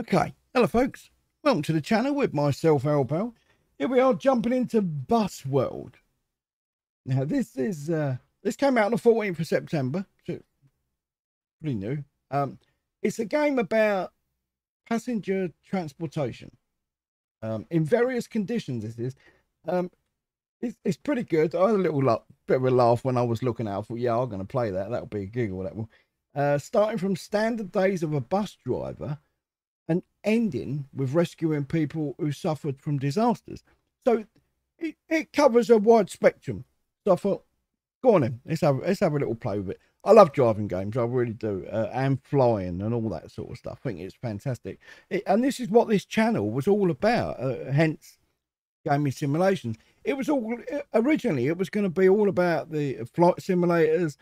Okay, hello folks, welcome to the channel with myself, Alpal. Here we are jumping into Bus World. Now this came out on the 14th of September, so pretty new. It's a game about passenger transportation in various conditions. This is it's pretty good. I had a little bit of a laugh when I was looking out. I thought, yeah, I'm going to play that. That'll be a giggle. That will. Starting from standard days of a bus driver and ending with rescuing people who suffered from disasters. So it covers a wide spectrum. So I thought, go on then, let's have a little play with it. I love driving games, I really do, and flying and all that sort of stuff. I think it's fantastic. And this is what this channel was all about, hence gaming simulations. It was all, originally, it was going to be all about the flight simulators,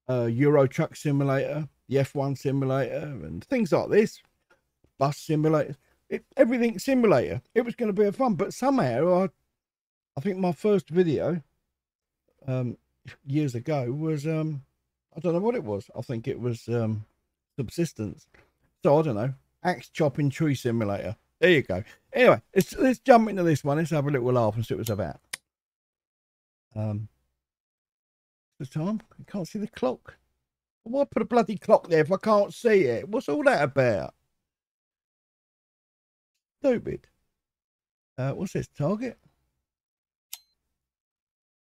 Euro Truck Simulator, the F1 Simulator, and things like this. Bus simulator, everything simulator. It was going to be a fun, but somehow I think my first video years ago was I don't know what it was. I think it was subsistence. So I don't know, axe chopping tree simulator. There you go. Anyway, let's jump into this one. Let's have a little laugh and see what it's about. The time, I can't see the clock. Why put a bloody clock there if I can't see it? What's all that about? Stupid. What's this? Target?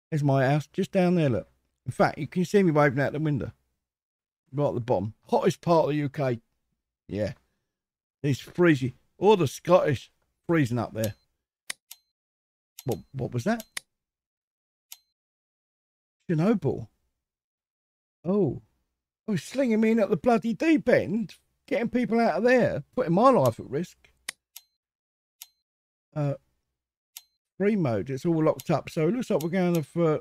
There's my house, just down there, look. In fact, you can see me waving out the window. Right at the bottom. Hottest part of the UK. Yeah. It's freezing. All the Scottish freezing up there. What was that? Chernobyl. Oh. Oh, slinging me in at the bloody deep end. Getting people out of there. Putting my life at risk. Free mode, it's all locked up, so it looks like we're going for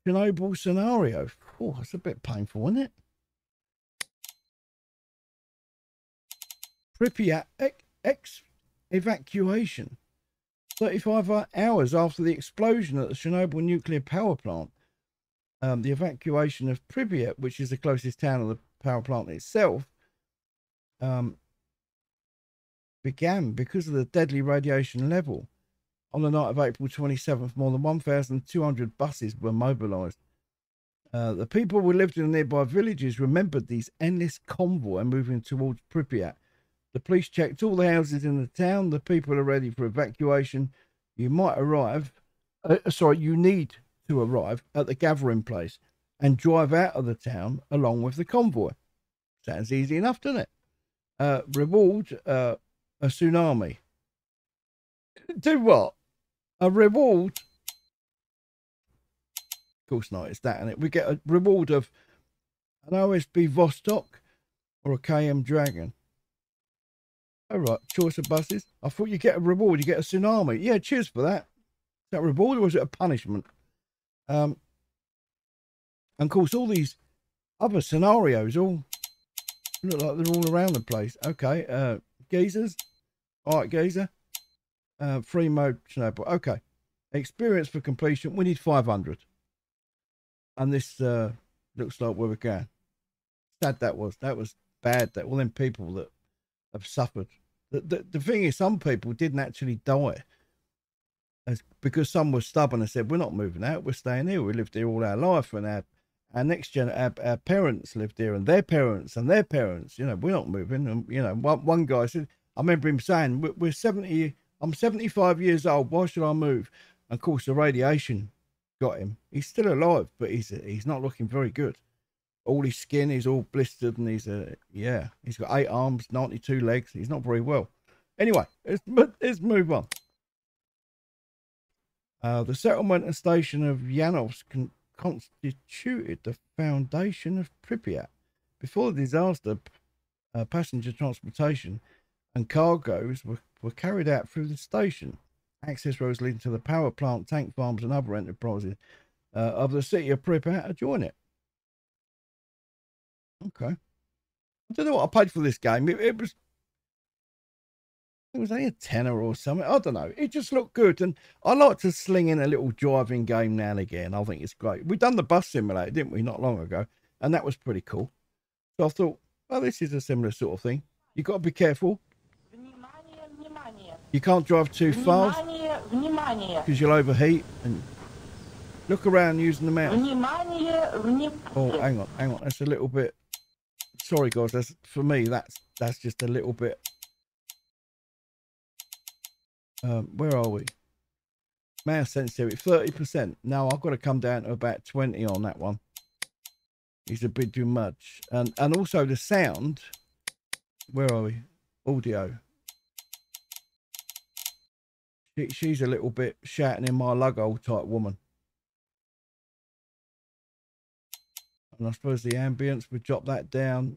Chernobyl scenario. Oh, that's a bit painful, isn't it? Pripyat evacuation. 35 hours after the explosion at the Chernobyl nuclear power plant, the evacuation of Pripyat, which is the closest town of the power plant itself, began because of the deadly radiation level. On the night of April 27th, more than 1,200 buses were mobilised. The people who lived in the nearby villages remembered these endless convoy moving towards Pripyat. The police checked all the houses in the town. The people are ready for evacuation. You need to arrive at the gathering place and drive out of the town along with the convoy. Sounds easy enough, doesn't it? Reward a tsunami. Do what? A reward? Of course not, it's that, and we get a reward of an OSB Vostok or a KM Dragon. All right, choice of buses. I thought you get a reward, you get a tsunami. Yeah, cheers for that. Is that a reward or is it a punishment? And of course, all these other scenarios all look like they're all around the place. Okay, geezers. All right, geezer. Free mode Chernobyl. Okay. Experience for completion. We need 500. And this looks like where we're going. Sad that was. That was bad. That all them people that have suffered. The thing is, some people didn't actually die. Because some were stubborn and said, we're not moving out. We're staying here. We lived here all our life. And our next gen, our parents lived here and their parents and their parents. You know, we're not moving. And, you know, one guy said, I remember him saying, we're 70. I'm 75 years old. Why should I move? And of course, the radiation got him. He's still alive, but he's not looking very good. All his skin is all blistered, and he's got 8 arms, 92 legs. He's not very well. Anyway, let's move on. The settlement and station of Yanovsk constituted the foundation of Pripyat. Before the disaster, passenger transportation and cargoes were carried out through the station. Access roads leading to the power plant, tank farms, and other enterprises of the city of Pripyat adjoin it. Okay. I don't know what I paid for this game. It was only a tenner or something. I don't know. It just looked good, and I like to sling in a little driving game now and again. I think it's great. We done the bus simulator, didn't we, not long ago, and that was pretty cool. So I thought, well, this is a similar sort of thing. You've got to be careful. You can't drive too fast Внимание, внимание. because you'll overheat. And look around using the mouse. Внимание, внимание. Oh, hang on. That's a little bit. Sorry, guys. That's for me. That's just a little bit. Where are we? Mouse sensitivity 30%. Now I've got to come down to about 20 on that one. It's a bit too much. And also the sound. Where are we? Audio. She's a little bit shouting in my lug-hole type woman. And I suppose the ambience would drop that down.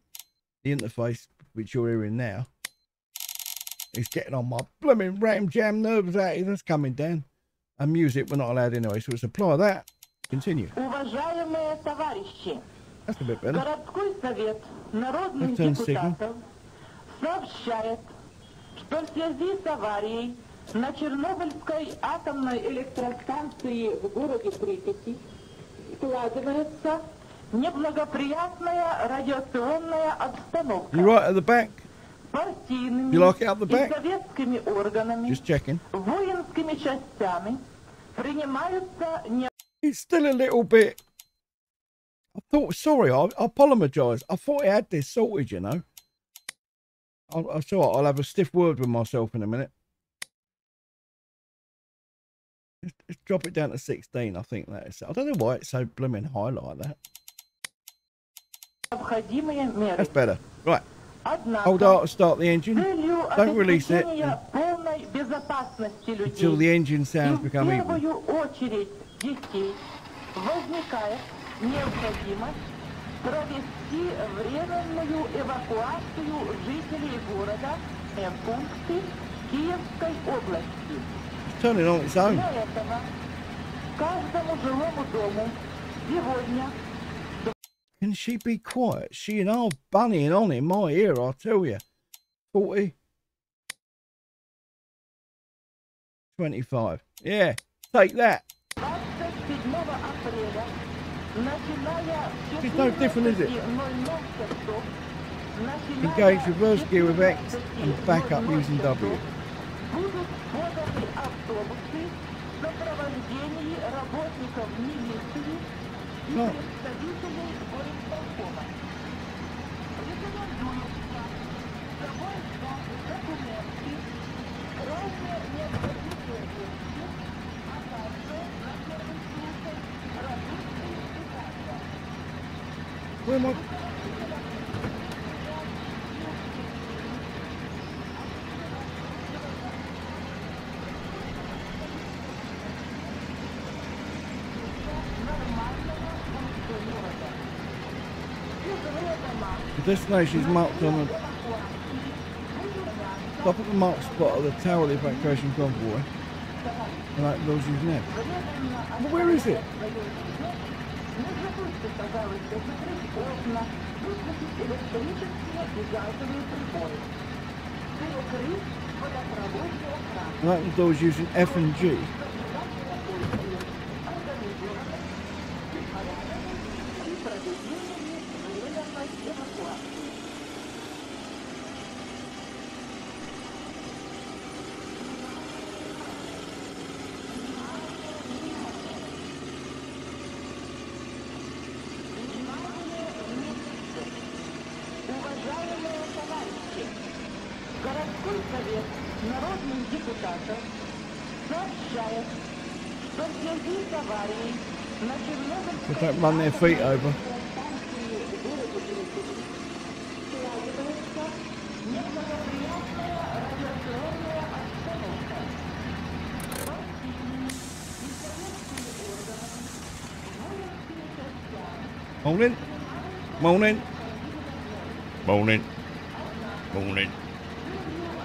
The interface, which you're hearing now, is getting on my blooming ram jam nerves out here. That's coming down. And music we're not allowed anyway, so let's apply that. Continue. Уважаемые товарищи, That's a bit better. городской совет народных депутатов сообщает, что в связи с аварией на Чернобыльской атомной электростанции в городе Припяти складывается неблагоприятная радиационная обстановка. You right at the back? Партийными You like it up the и back? советскими органами, Just checking. воинскими частями принимаются не... It's still a little bit. I thought, sorry, I apologise. I thought I had this sorted, you know. I saw I'll have a stiff word with myself in a minute. Let's drop it down to 16, I think that is. I don't know why it's so blooming high like that. необходимые меры. That's better. Right. Однако, Hold out to start the engine. целью Don't release it обеспечения полной безопасности until людей the engine и sounds в become equal. первую очередь детей возникает необходимость провести временную эвакуацию жителей города Эмпункты Киевской области. It's turning on its own. Для этого каждому жилому дому сегодня Can she be quiet? She and I bunnying on in my ear, I tell you. 40. 25. Yeah, take that. 27 апреля, начиная с It's no different, is it? 14:00 часов, Engage reverse gear with X and back up using W. будут поданы автобусы в сопровождении работников милиции и No. представителей горисполкома. Рекомендуется с собой взять документы, крайне необходимые вещи, а также, на первый случай, продукты питания. Where am I? The destination is marked on the top of the marked spot of the tower evacuation convoy. And that those using there. But where is it? Не забудьте, пожалуйста, закрыть окна, выключить электрические и газовые приборы. Перекрыть водопроводный экран. And that the doors using F and G. Уважаемые товарищи, городской совет народных депутатов сообщает, что в связи с аварией на Чернобыльской They don't run their feet over. станции в городе Припяти складывается неблагоприятная радиационная обстановка. Партийными и советскими органами, воинскими частями, Morning. Morning. Morning. Morning.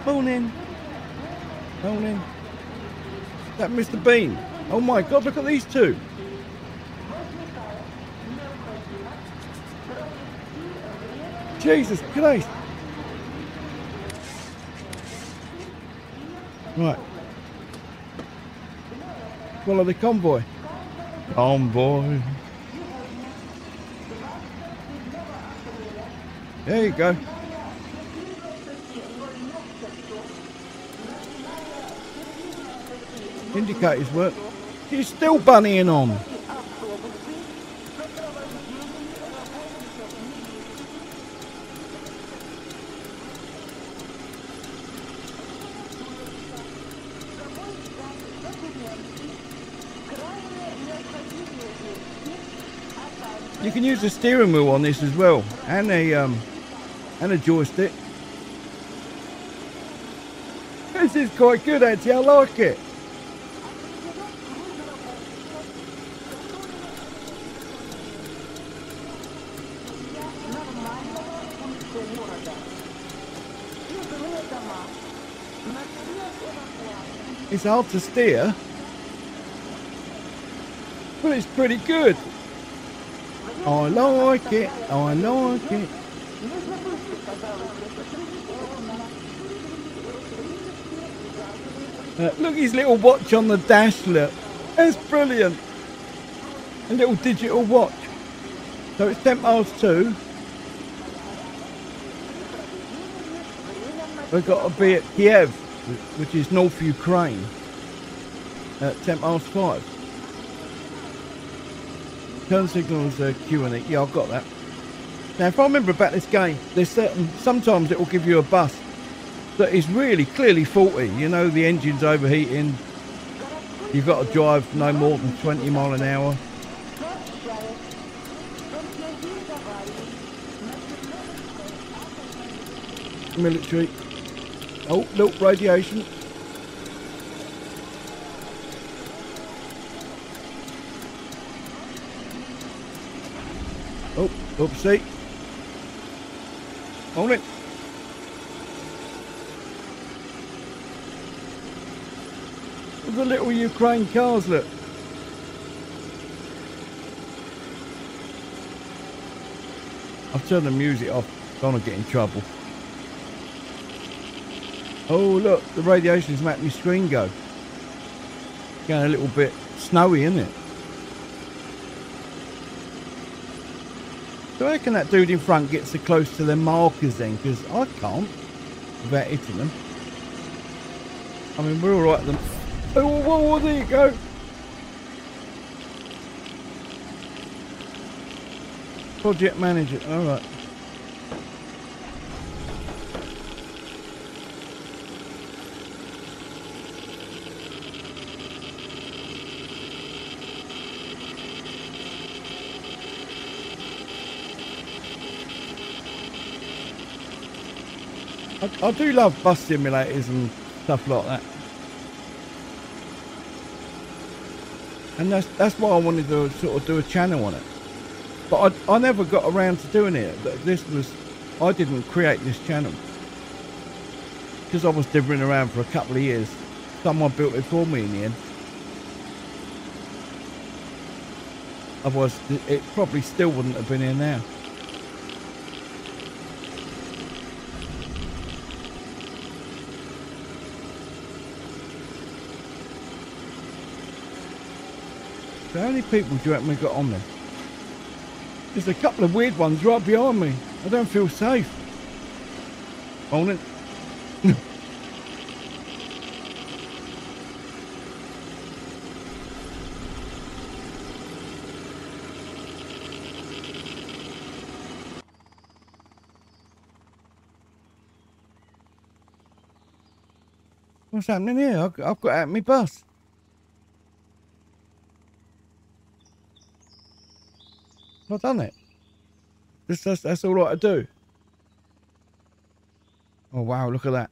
Morning. Morning. Is that Mr. Bean? Oh my God, look at these two. Jesus Christ. Right. Follow the convoy. Convoy. There you go. Indicators work. She's still bunnying on. You can use the steering wheel on this as well, and a joystick. This is quite good actually, I like it. It's hard to steer, but it's pretty good. I like it, I like it. Look, his little watch on the dash, look. That's brilliant. A little digital watch. So it's 2:10. We've got to be at Kiev, which is North Ukraine, at 5:10. Turn signals Q and E. Yeah, I've got that. Now, if I remember about this game, there's sometimes it will give you a bus that is really clearly faulty. You know, the engine's overheating. You've got to drive no more than 20 mile an hour. Military. Oh, look, radiation. Oh, oopsie. Hold it. Look at the little Ukraine cars, look. I've turned the music off. Don't want to get in trouble. Oh, look, the radiation's making my screen go. Getting a little bit snowy, isn't it? So I reckon that dude in front gets so close to the markers then, because I can't without hitting them. I mean, we're all right at them. Oh, whoa, there you go. Project manager, all right. I do love bus simulators and stuff like that. And that's why I wanted to sort of do a channel on it. But I never got around to doing it. I didn't create this channel. Because I was dithering around for a couple of years. Someone built it for me in the end. Otherwise, it probably still wouldn't have been here now. So how many people do you reckon we got on there? There's a couple of weird ones right behind me. I don't feel safe. On it. What's happening here? I've got out of my bus. I've done it. That's all right to do. Oh wow, look at that.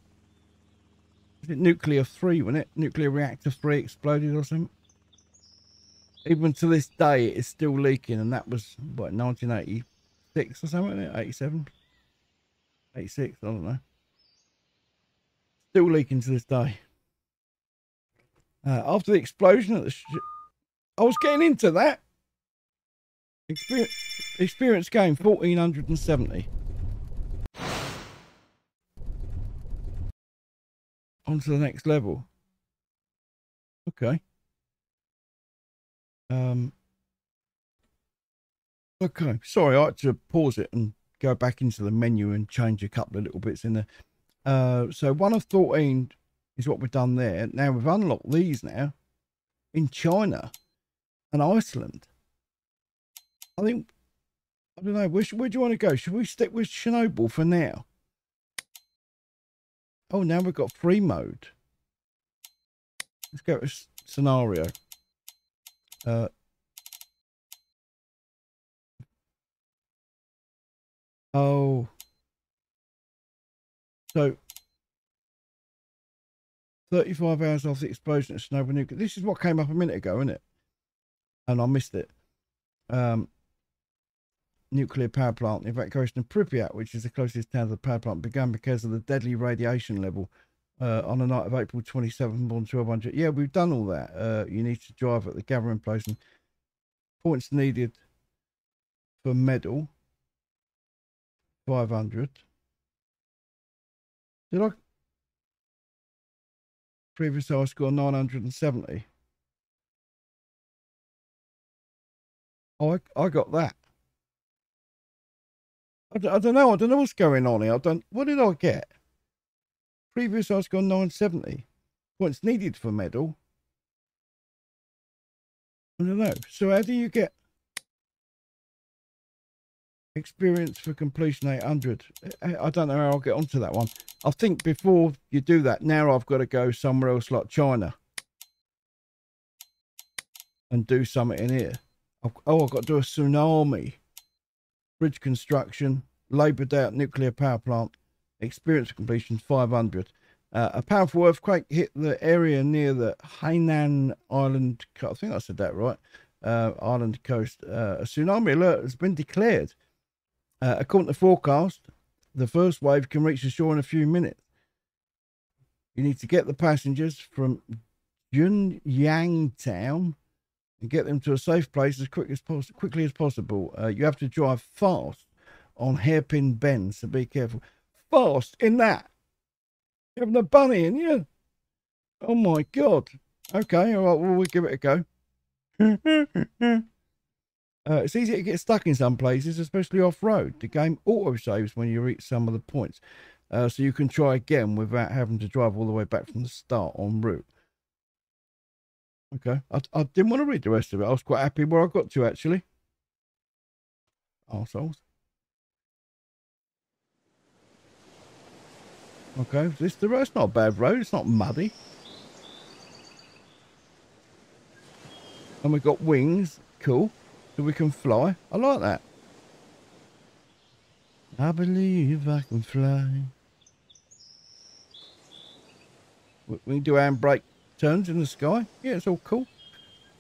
Is it nuclear 3, wasn't it? Nuclear reactor 3 exploded or something. Even to this day it is still leaking, and that was what, 1986 or something, wasn't it? 87? 86, I don't know. Still leaking to this day. After the explosion at the I was getting into that. Experience game 1470. On to the next level. Okay. Okay. Sorry, I had to pause it and go back into the menu and change a couple of little bits in there. So 1 of 14 is what we've done there. Now we've unlocked these now. in China and Iceland. I don't know. Where do you want to go? Should we stick with Chernobyl for now? Oh, now we've got free mode. Let's go to scenario. Oh. So 35 hours after the explosion at Chernobyl nuclear. This is what came up a minute ago, isn't it? And I missed it. Nuclear power plant. The evacuation of Pripyat, which is the closest town to the power plant, began because of the deadly radiation level on the night of April 27th on 1200. Yeah, we've done all that. You need to drive at the gathering place and points needed for medal. 500. Did I? Previous high score 970. Oh, I got that. I don't know. I don't know what's going on here. What did I get? Previous high score 970. Points needed for medal. I don't know. So how do you get experience for completion 800? I don't know how I'll get onto that one. I think before you do that, now I've got to go somewhere else like China and do something in here. I've got to do a tsunami. Bridge construction, Labour Day at nuclear power plant, experience completion 500. A powerful earthquake hit the area near the Hainan Island. I think I said that right. Island coast. A tsunami alert has been declared. According to forecast, the first wave can reach the shore in a few minutes. You need to get the passengers from Junyang town and get them to a safe place as quickly as possible. You have to drive fast on hairpin bends, so be careful. Fast in that? You're having a bunny in you? Oh my God. Okay, all right, well, we'll give it a go. It's easy to get stuck in some places, especially off-road. The game auto-saves when you reach some of the points. So you can try again without having to drive all the way back from the start en route. Okay, I didn't want to read the rest of it. I was quite happy where I got to, actually. Arseholes. Okay, this the road. It's not a bad road. It's not muddy. And we've got wings. Cool. So we can fly. I like that. I believe I can fly. We can do handbrake turns in the sky. Yeah, it's all cool.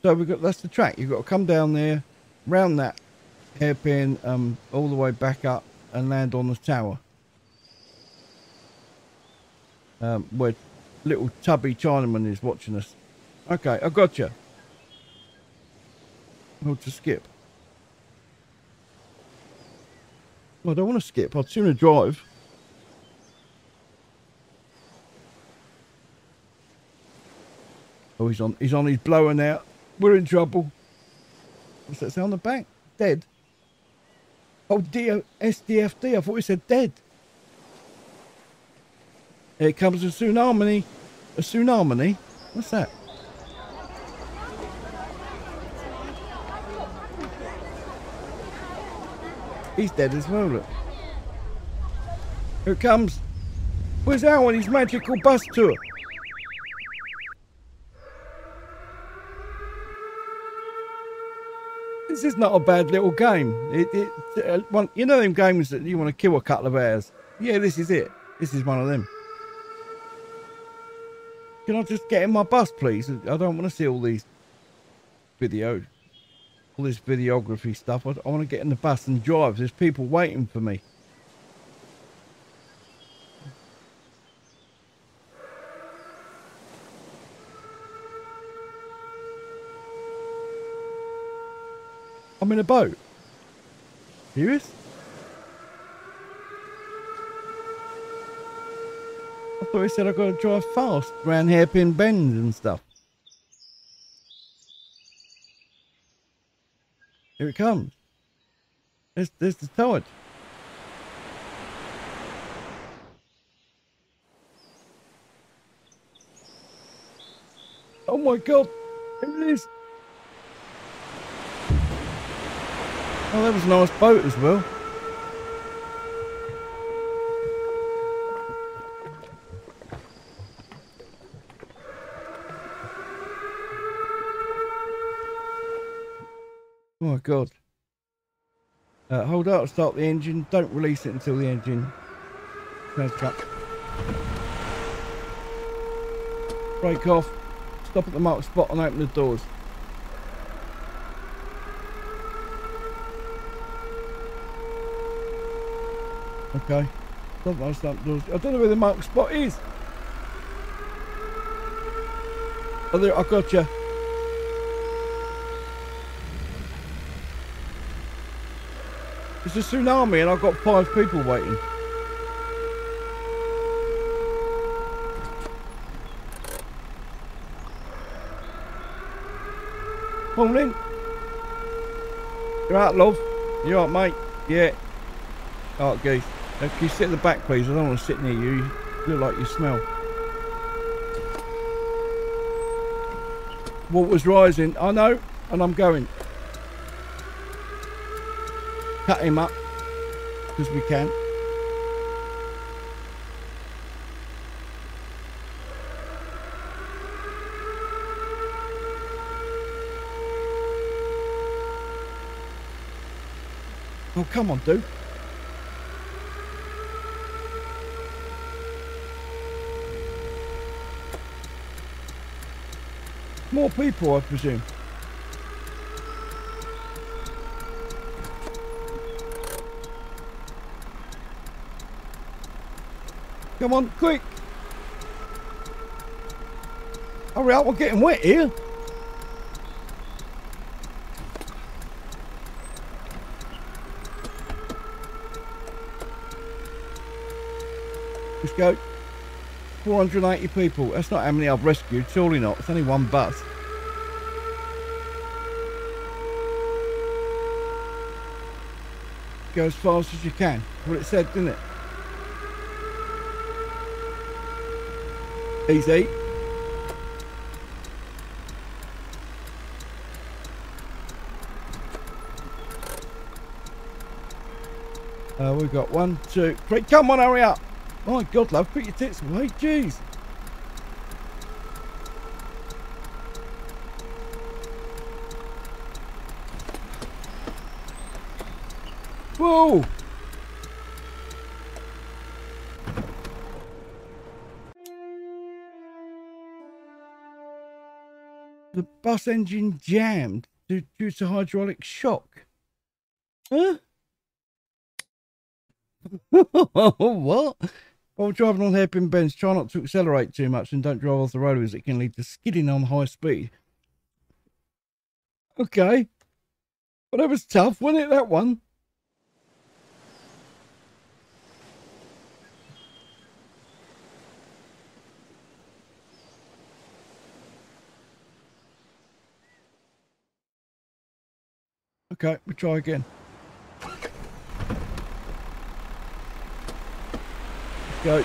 So that's the track. You've got to come down there, round that hairpin, all the way back up and land on the tower. Where little tubby Chinaman is watching us. Okay, I got you. Hold to skip. Well, I don't want to skip. I'd sooner drive. Oh, he's on his blower now. We're in trouble. What's that sound on the back? Dead. Oh dear, SDFD. I thought he said dead. Here comes a tsunami. A tsunami? What's that? He's dead as well, look. Here it comes. Where's Al on his magical bus tour? This is not a bad little game. You know them games that you want to kill a couple of hours? Yeah, this is it. This is one of them. Can I just get in my bus, please? I don't want to see all these videos. All this videography stuff. I want to get in the bus and drive. There's people waiting for me. I'm in a boat. Serious? I thought he said I've got to drive fast around hairpin bends and stuff. Here it comes. There's the tide. Oh my God. Here it is. Oh, that was a nice boat as well. Oh my God. Hold out, start the engine. Don't release it until the engine turns back. Brake off. Stop at the marked spot and open the doors. Okay. Stop the doors. I don't know where the marked spot is. Oh, there, I got you. It's a tsunami and I've got 5 people waiting. Morning. You're out, love. You alright, mate? Yeah. Alright, geez. Now, can you sit at the back, please? I don't want to sit near you. You look like you smell. Water's rising. I know, and I'm going. Cut him up, because we can. Oh, come on, dude. More people, I presume. Come on, quick. Hurry up, we're getting wet here. Let's go. 480 people. That's not how many I've rescued. Surely not. It's only one bus. Go as fast as you can. That's what it said, didn't it? Easy. We've got 1, 2, 3. Come on, hurry up. My God, love, put your tits away. Jeez. Whoa. The bus engine jammed due to hydraulic shock. Huh? What? While driving on hairpin bends, try not to accelerate too much and don't drive off the road as it can lead to skidding on high speed. Okay. Well, that was tough, wasn't it, that one? Okay, we'll try again. Let's go.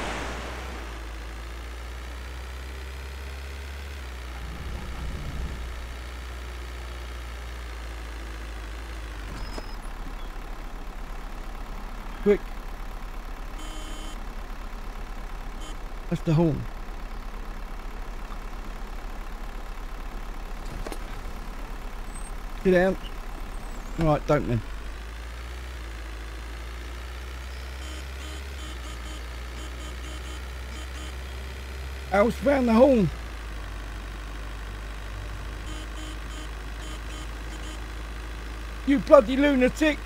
Quick. That's the horn. Get down. All right, don't then. Alice found the horn. You bloody lunatic.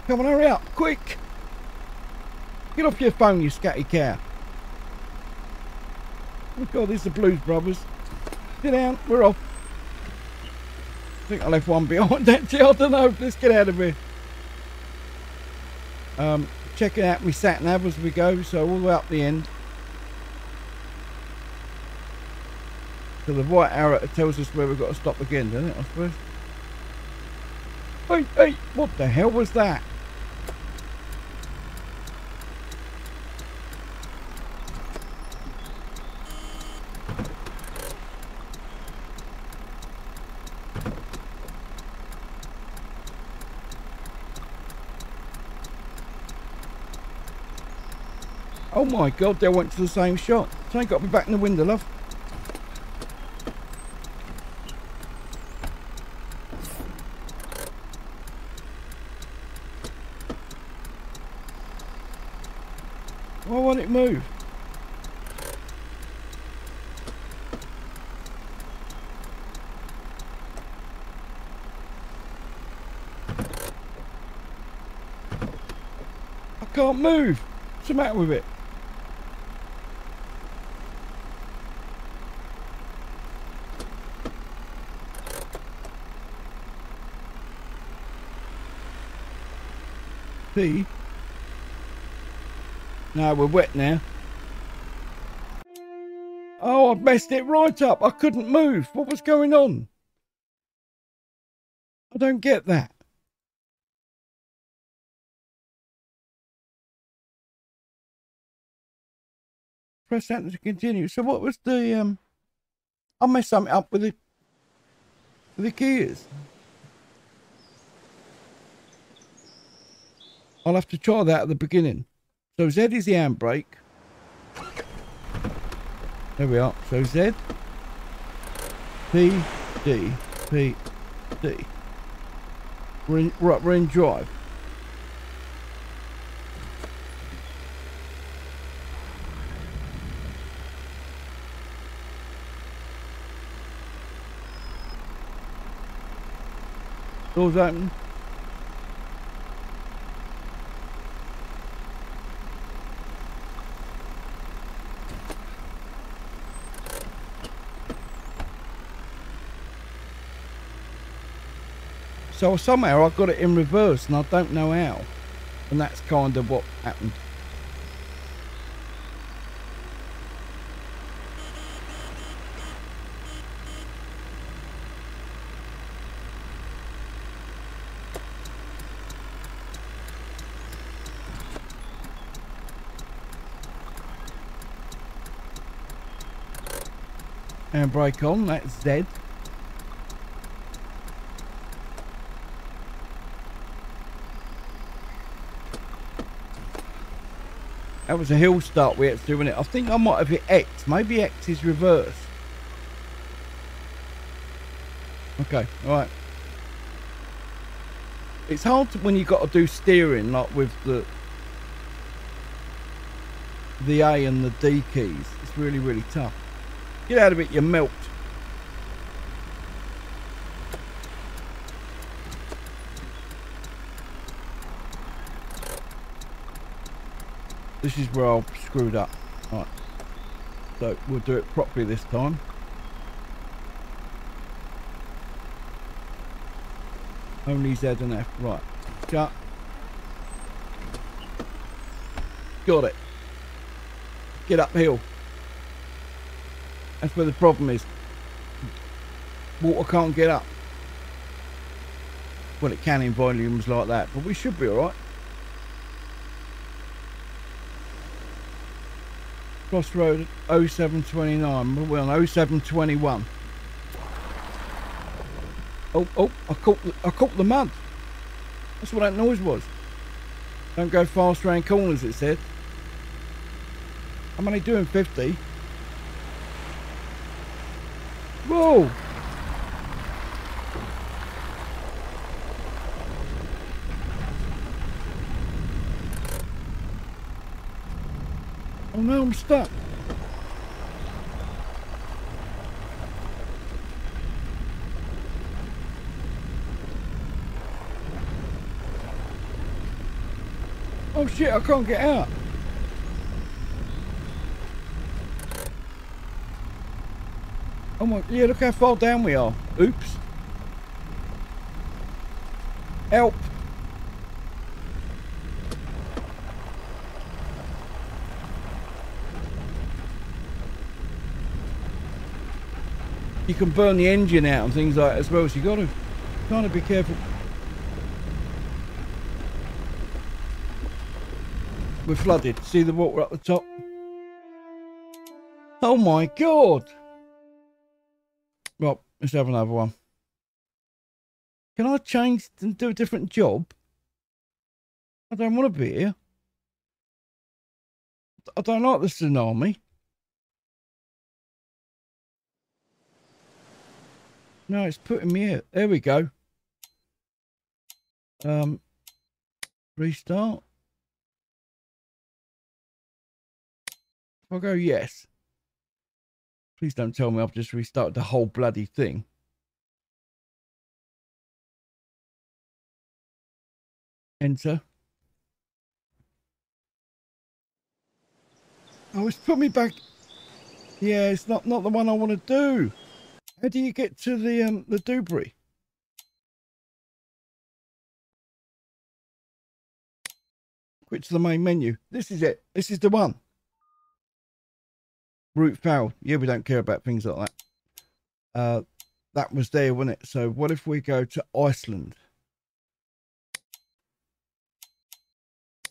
Come on, hurry up, quick. Get off your phone, you scatty cow. Oh God, these are the Blues Brothers. Sit down, we're off. I think I left one behind actually, I don't know. Let's get out of here. Checking out my sat nav as we go, so all the way up the end. So the white arrow tells us where we've got to stop again, doesn't it, I suppose? Hey, hey, what the hell was that? Oh my God, they went to the same shot. So I got me back in the window, love. Why won't it move? I can't move. What's the matter with it? P. No, we're wet now. Oh, I've messed it right up. I couldn't move. What was going on? I don't get that. Press enter to continue. So what was the I messed something up with the gears. I'll have to try that at the beginning. So Z is the handbrake. There we are. So Z, P, D, P, D. We're in drive. Doors open. So somehow I got it in reverse and I don't know how. And that's kind of what happened. And brake on, that's Z. That was a hill start we had to do, wasn't it? I think I might have hit X. Maybe X is reverse. Okay, alright. It's hard when you've got to do steering, like with the A and the D keys. It's really, really tough. Get out of it, you melt. This is where I've screwed up. Right. So we'll do it properly this time. Only Z and F. Right. Shut. Got it. Get uphill. That's where the problem is. Water can't get up. Well, it can in volumes like that, but we should be alright. Crossroad 0729. We're on 0721. Oh, I caught the mud. That's what that noise was. Don't go fast around corners, it said. I'm only doing 50. Whoa! Oh no, I'm stuck. Oh shit, I can't get out. Oh my, yeah, look how far down we are. Oops. Help. You can burn the engine out and things like that as well, so you got to kind of be careful. we're flooded. See the water up the top? Oh my God. Well, let's have another one. Can I change and do a different job? I don't want to be here. I don't like the tsunami. No, it's putting me here. There we go. Restart. I'll go yes. Please don't tell me I've just restarted the whole bloody thing. Enter. Oh, it's put me back. Yeah, it's not the one I want to do. How do you get to the debris? Quit to the main menu. This is it. This is the one. Route failed. Yeah, we don't care about things like that. That was there, wasn't it? So what if we go to Iceland?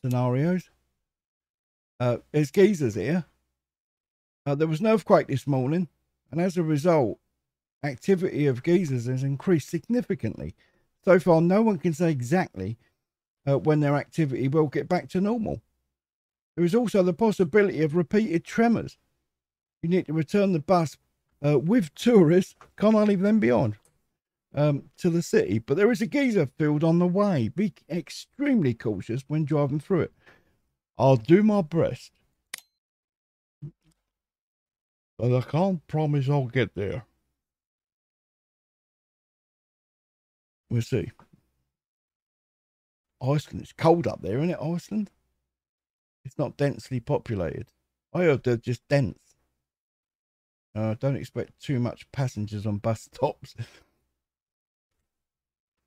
Scenarios. There's geysers here. There was an earthquake this morning, and as a result, activity of geysers has increased significantly. So far, no one can say exactly when their activity will get back to normal. There is also the possibility of repeated tremors. You need to return the bus with tourists, can't I leave them behind, to the city. But there is a geyser field on the way. Be extremely cautious when driving through it. I'll do my best, but I can't promise I'll get there. We'll see. Iceland, it's cold up there, isn't it, Iceland? It's not densely populated. I heard they're just dense. Don't expect too much passengers on bus stops.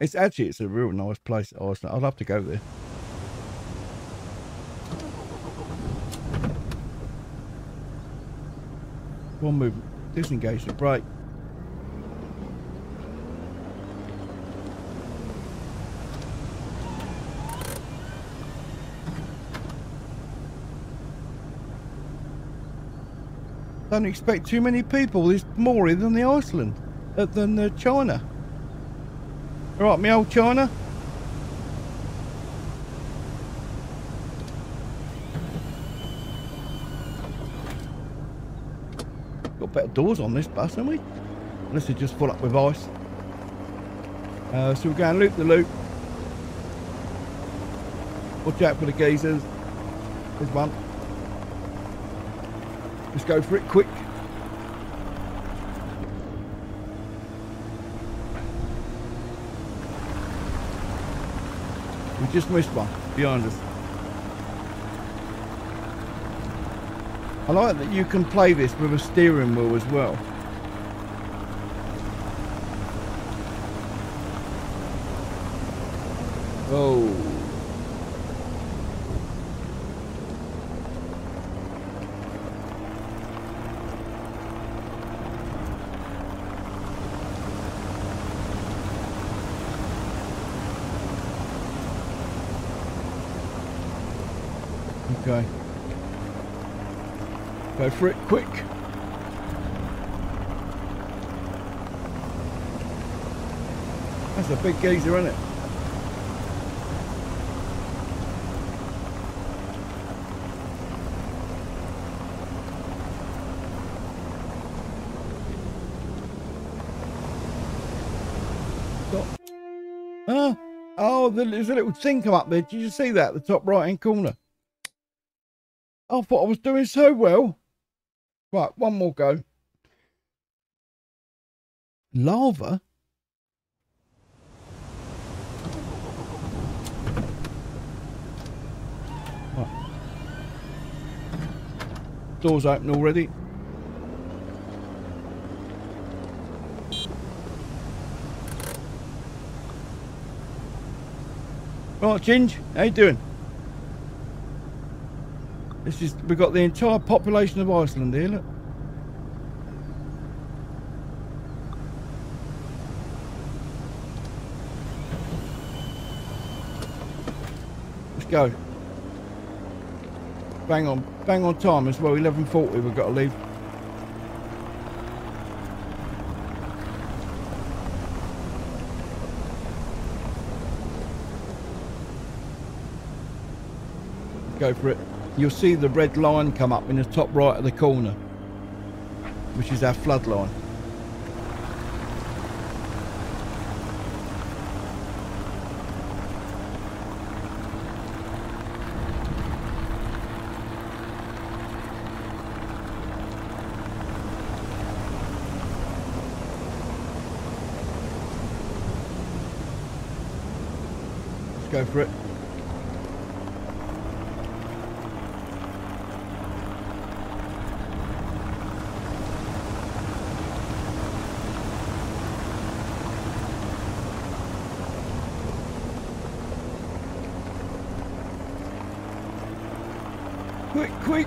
It's a real nice place, Iceland. I'd love to go there. One move, disengage the brake. Don't expect too many people. There's more here than the Iceland, than China. All right, me old China. Got better doors on this bus, haven't we? Unless it's just full up with ice. So we're going loop the loop. Watch out for the geysers. There's one. Let's go for it quick. We just missed one behind us. I like that you can play this with a steering wheel as well. Oh. Okay. Go for it quick. That's a big geyser, isn't it? Oh, there's a little thing come up there. Did you see that at the top right hand corner? I thought I was doing so well. Right, one more go. Lava? Right. Doors open already. Right, Ginge, how you doing? We've got the entire population of Iceland here, look. Let's go. Bang on time as well. 11:40 we've got to leave. Go for it. You'll see the red line come up in the top right of the corner, which is our flood line. Let's go for it. Quick!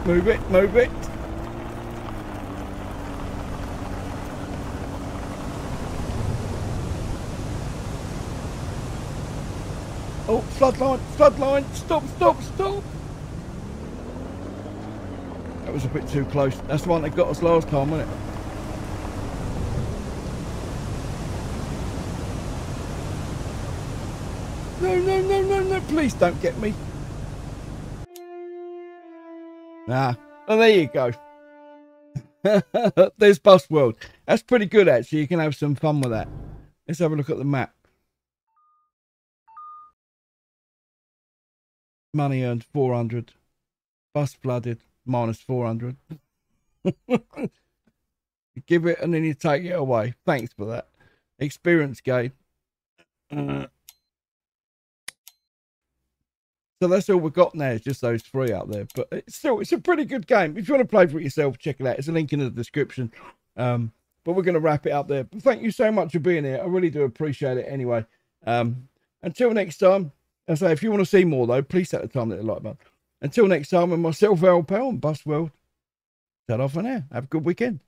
Move it! Oh, floodline! Stop! That was a bit too close. That's the one that got us last time, wasn't it? No, please don't get me. Nah, well, there you go. There's Bus World. That's pretty good, actually. You can have some fun with that. Let's have a look at the map. Money earned 400. Bus flooded minus 400. You give it and then you take it away. Thanks for that. Experience gain. So that's all we've got now, is just those three out there. But it's a pretty good game. If you want to play for it yourself, check it out. There's a link in the description. But we're going to wrap it up there. But thank you so much for being here. I really do appreciate it anyway. Until next time, I say, if you want to see more, though, please set the time that you like button. Until next time, with myself, Al Pal, and Bus World, set off for now. Have a good weekend.